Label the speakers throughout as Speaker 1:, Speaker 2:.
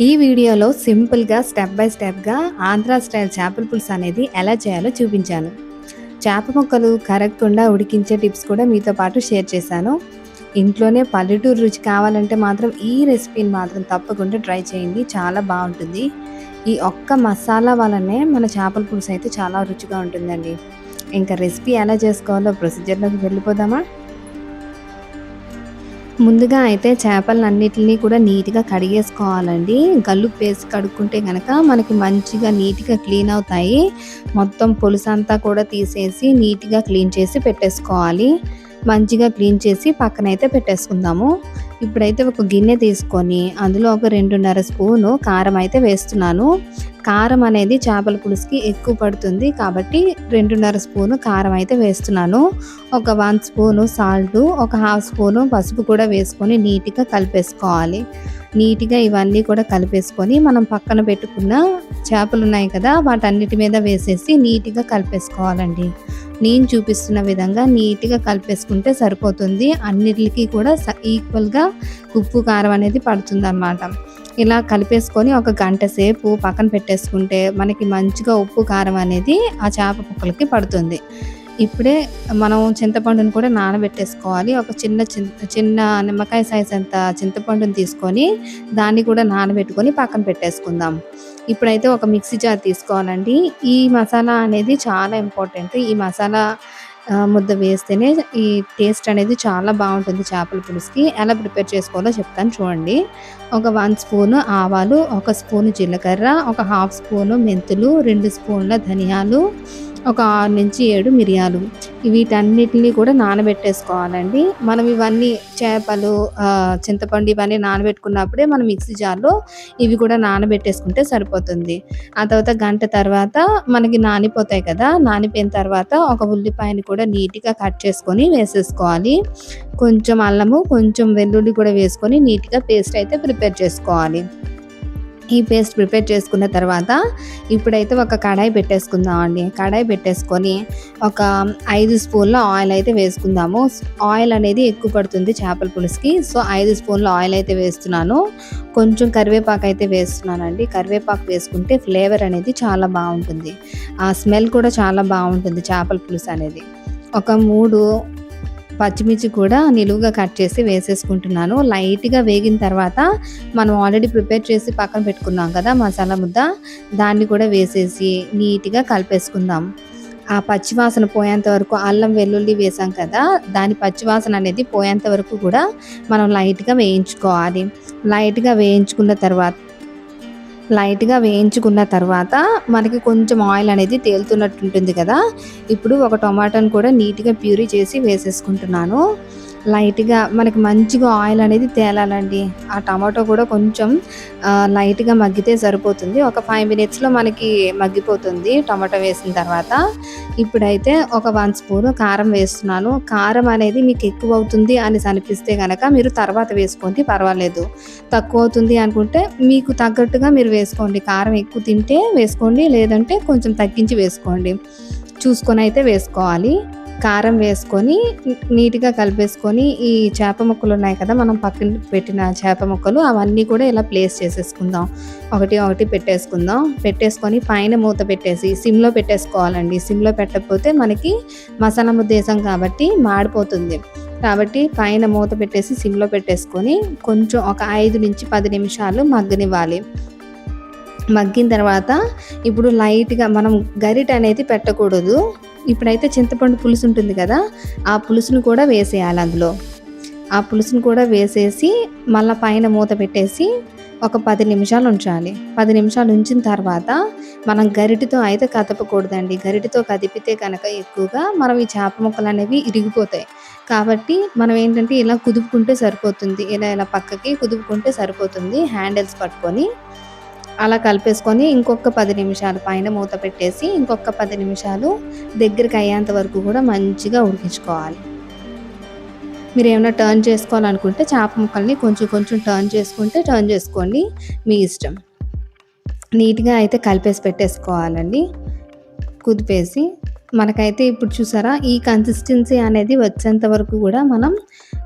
Speaker 1: ఈ వీడియోలో సింపుల్‌గా స్టెప్ బై స్టెప్‌గా ఆంధ్ర స్టైల్ చేపల పులుసు అనేది ఎలా చేయాలో చూపించాను. చేప ముక్కలు కరగకుండా ఉడికించే టిప్స్ కూడా మీతో పాటు షేర్ చేశాను. ఇంట్లోనే పల్లెటూరు రుచి కావాలంటే మాత్రం ఈ రెసిపీని మాత్రం తప్పకుండా ట్రై చేయండి. చాలా బావుంటుంది. ఈ ఒక్క మసాలా వల్లనే మన చేపల పులుసు అయితే చాలా రుచిగా ఉంటుందండి. ఇంకా రెసిపీ ఎలా చేసుకోవాలో ప్రొసీజర్‌లోకి వెళ్ళిపోదామా? ముందుగా అయితే చేపలన్నిటిని కూడా నీట్‌గా కడిగేసుకోవాలండి. గల్లుప్పేసి కడుక్కుంటే గనక మనకి మంచిగా నీట్‌గా క్లీన్ అవుతాయి. మొత్తం పులుసంతా కూడా తీసేసి నీట్‌గా క్లీన్ చేసి పెట్టేసుకోవాలి. మంచిగా క్లీన్ చేసి పక్కనైతే పెట్టేసుకుందాము. ఇప్పుడైతే ఒక గిన్నె తీసుకొని అందులో ఒక 2:30 స్పూను కారం అయితే వేస్తున్నాను. కారం అనేది చేపల పులుసుకి ఎక్కువ పడుతుంది కాబట్టి 2:30 స్పూను కారం అయితే వేస్తున్నాను. ఒక 1 స్పూను సాల్టు, ఒక 1/2 స్పూను పసుపు కూడా వేసుకొని నీట్‌గా కలిపేసుకోవాలి. నీట్‌గా ఇవన్నీ కూడా కలిపేసుకొని మనం పక్కన పెట్టుకున్న చేపలున్నాయి కదా! వాటన్నిటి మీద వేసేసి నీట్‌గా కలిపేసుకోవాలండి. నేను చూపిస్తున్న విధంగా నీట్‌గా కలిపేసుకుంటే సరిపోతుంది. అన్నిట్లికి కూడా ఈక్వల్‌గా ఉప్పు, కారం అనేది పడుతుందన్నమాట. ఇలా కలిపేసుకొని ఒక గంట సేపు పక్కన పెట్టేసుకుంటే మనకి మంచిగా ఉప్పు, కారం అనేది ఆ చేప ముక్కలకి పడుతుంది. ఇప్పుడే మనం చింతపండుని కూడా నానబెట్టేసుకోవాలి. ఒక చిన్న నిమ్మకాయ సైజ్ అంత చింతపండుని తీసుకొని దాన్ని కూడా నానబెట్టుకొని పక్కన పెట్టేసుకుందాం. ఇప్పుడైతే ఒక మిక్సీ జార్ తీసుకోవాలండి. ఈ మసాలా అనేది చాలా ఇంపార్టెంట్. ఈ మసాలా ముద్ద వేస్తేనే ఈ టేస్ట్ అనేది చాలా బావుంటుంది చేపల పులుసుకి. ఎలా ప్రిపేర్ చేసుకోవాలో చెప్తాను చూడండి. ఒక 1 స్పూను ఆవాలు, ఒక స్పూను జీలకర్ర, ఒక 1/2 స్పూను మెంతులు, 2 స్పూన్ల ధనియాలు, ఒక 6-7 మిరియాలు. వీటన్నిటిని కూడా నానబెట్టేసుకోవాలండి. మనం ఇవన్నీ చేపలు, చింతపండు ఇవన్నీ నానబెట్టుకున్నప్పుడే మనం మిక్సీ జార్‌లో ఇవి కూడా నానబెట్టేసుకుంటే సరిపోతుంది. ఆ తర్వాత గంట తర్వాత మనకి నానిపోతాయి కదా! నానిపోయిన తర్వాత ఒక ఉల్లిపాయని కూడా నీట్‌గా కట్ చేసుకొని వేసేసుకోవాలి. కొంచెం అల్లము, కొంచెం వెల్లుల్లి కూడా వేసుకొని నీట్‌గా పేస్ట్ అయితే ప్రిపేర్ చేసుకోవాలి. ఈ పేస్ట్ ప్రిపేర్ చేసుకున్న తర్వాత ఇప్పుడైతే ఒక కడాయి పెట్టేసుకుందామండి. కడాయి పెట్టేసుకొని ఒక 5 స్పూన్ల ఆయిల్ అయితే వేసుకుందాము. ఆయిల్ అనేది ఎక్కువ పడుతుంది చేపల పులుసుకి. సో 5 స్పూన్ల ఆయిల్ అయితే వేస్తున్నాను. కొంచెం కరివేపాకు అయితే వేస్తున్నానండి. కరివేపాకు వేసుకుంటే ఫ్లేవర్ అనేది చాలా బావుంటుంది. ఆ స్మెల్ కూడా చాలా బావుంటుంది చేపల పులుసు అనేది. ఒక 3 పచ్చిమిర్చి కూడా నిలువుగా కట్ చేసి వేసేసుకుంటున్నాను. లైట్‌గా వేగిన తర్వాత మనం ఆల్రెడీ ప్రిపేర్ చేసి పక్కన పెట్టుకున్నాం కదా మసాలా ముద్ద, దాన్ని కూడా వేసేసి నీట్‌గా కలిపేసుకుందాం. ఆ పచ్చివాసన పోయేంత వరకు అల్లం, వెల్లుల్లి వేసాం కదా! దాని పచ్చివాసన అనేది పోయేంత వరకు కూడా మనం లైట్‌గా వేయించుకున్న తర్వాత మనకి కొంచెం ఆయిల్ అనేది తేలుతున్నట్టు ఉంటుంది కదా! ఇప్పుడు ఒక టొమాటోని కూడా నీట్‌గా ప్యూరీ చేసి వేసేసుకుంటున్నాను. లైట్‌గా మనకి మంచిగా ఆయిల్ అనేది తేలాలండి. ఆ టమాటో కూడా కొంచెం లైట్‌గా మగ్గితే సరిపోతుంది. ఒక 5 మినిట్స్‌లో మనకి మగ్గిపోతుంది టమాటో వేసిన తర్వాత. ఇప్పుడైతే ఒక 1 స్పూను కారం వేస్తున్నాను. కారం అనేది మీకు ఎక్కువ అవుతుంది అనేసి అనిపిస్తే గనక మీరు తర్వాత వేసుకోండి పర్వాలేదు. తక్కువ అవుతుంది అనుకుంటే మీకు తగ్గట్టుగా మీరు వేసుకోండి. కారం ఎక్కువ తింటే వేసుకోండి. లేదంటే కొంచెం తగ్గించి వేసుకోండి. చూసుకొని అయితే వేసుకోవాలి. కారం వేసుకొని నీట్‌గా కలిపేసుకొని ఈ చేప ముక్కలు ఉన్నాయి కదా! మనం పక్కన పెట్టిన చేప ముక్కలు అవన్నీ కూడా ఇలా ప్లేస్ చేసేసుకుందాం. ఒకటి ఒకటి పెట్టేసుకుందాం. పెట్టేసుకొని పైన మూత పెట్టేసి సిమ్‌లో పెట్టేసుకోవాలండి. సిమ్‌లో పెట్టకపోతే మనకి మసాలా ముద్ద ఏసాం కాబట్టి మాడిపోతుంది. కాబట్టి పైన మూత పెట్టేసి సిమ్‌లో పెట్టేసుకొని కొంచెం ఒక 5-10 నిమిషాలు మగ్గనివ్వాలి. మగ్గిన తర్వాత ఇప్పుడు లైట్‌గా మనం గరిటె అనేది పెట్టకూడదు. ఇప్పుడైతే చింతపండు పులుసు ఉంటుంది కదా! ఆ పులుసును కూడా వేసేయాలి అందులో. ఆ పులుసును కూడా వేసేసి మళ్ళా పైన మూత పెట్టేసి ఒక 10 నిమిషాలు ఉంచాలి. 10 నిమిషాలు ఉంచిన తర్వాత మనం గరిటెతో అయితే కదపకూడదండి. గరిటెతో కదిపితే కనుక ఎక్కువగా మనం ఈ చేప ముక్కలనేవి ఇరిగిపోతాయి. కాబట్టి మనం ఏంటంటే ఇలా కుదుపుకుంటే సరిపోతుంది. ఇలా పక్కకి కుదుపుకుంటే సరిపోతుంది హ్యాండిల్స్ పట్టుకొని. అలా కలిపేసుకొని ఇంకొక 10 నిమిషాలు పైన మూత పెట్టేసి ఇంకొక 10 నిమిషాలు దగ్గరికి అయ్యేంత వరకు కూడా మంచిగా ఉడికించుకోవాలి. మీరేమన్నా టర్న్ చేసుకోవాలనుకుంటే చేప ముక్కల్ని కొంచెం కొంచెం టర్న్ చేసుకోండి. మీ ఇష్టం. నీట్‌గా అయితే కలిపేసి పెట్టేసుకోవాలండి. కుదిపేసి మనకైతే ఇప్పుడు చూసారా ఈ కన్సిస్టెన్సీ అనేది వచ్చేంత వరకు కూడా మనం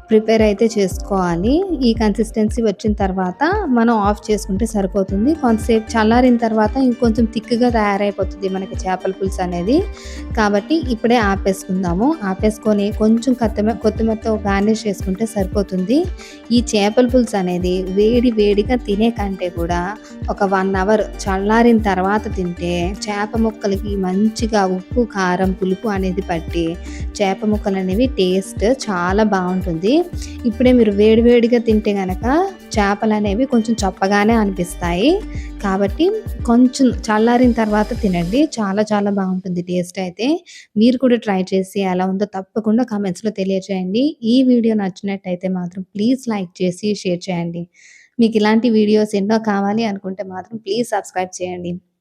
Speaker 1: ప్రిపేర్ అయితే చేసుకోవాలి. ఈ కన్సిస్టెన్సీ వచ్చిన తర్వాత మనం ఆఫ్ చేసుకుంటే సరిపోతుంది. కొంతసేపు చల్లారిన తర్వాత ఇంకొంచెం థిక్‌గా తయారైపోతుంది మనకి చేపల పులుసు అనేది. కాబట్టి ఇప్పుడే ఆపేసుకుందాము. ఆపేసుకొని కొంచెం కొత్తిమీరతో గార్నిష్ చేసుకుంటే సరిపోతుంది. ఈ చేపల పులుసు అనేది వేడి వేడిగా తినే కంటే కూడా ఒక 1 అవర్ చల్లారిన తర్వాత తింటే చేప ముక్కలకి మంచిగా ఉప్పు, కారం, పులుపు అనేది పట్టి చేప ముక్కలనేవి టేస్ట్ చాలా బావుంటుంది. ఇప్పుడే మీరు వేడి వేడిగా తింటే గనక చేపలనేవి కొంచెం చప్పగానే అనిపిస్తాయి. కాబట్టి కొంచెం చల్లారిన తర్వాత తినండి. చాలా చాలా బావుంటుంది టేస్ట్ అయితే. మీరు కూడా ట్రై చేసి ఎలా ఉందో తప్పకుండా కామెంట్స్‌లో తెలియజేయండి. ఈ వీడియో నచ్చినట్టయితే మాత్రం ప్లీజ్ లైక్ చేసి షేర్ చేయండి. మీకు ఇలాంటి వీడియోస్ ఎన్నో కావాలి అనుకుంటే మాత్రం ప్లీజ్ సబ్స్క్రైబ్ చేయండి.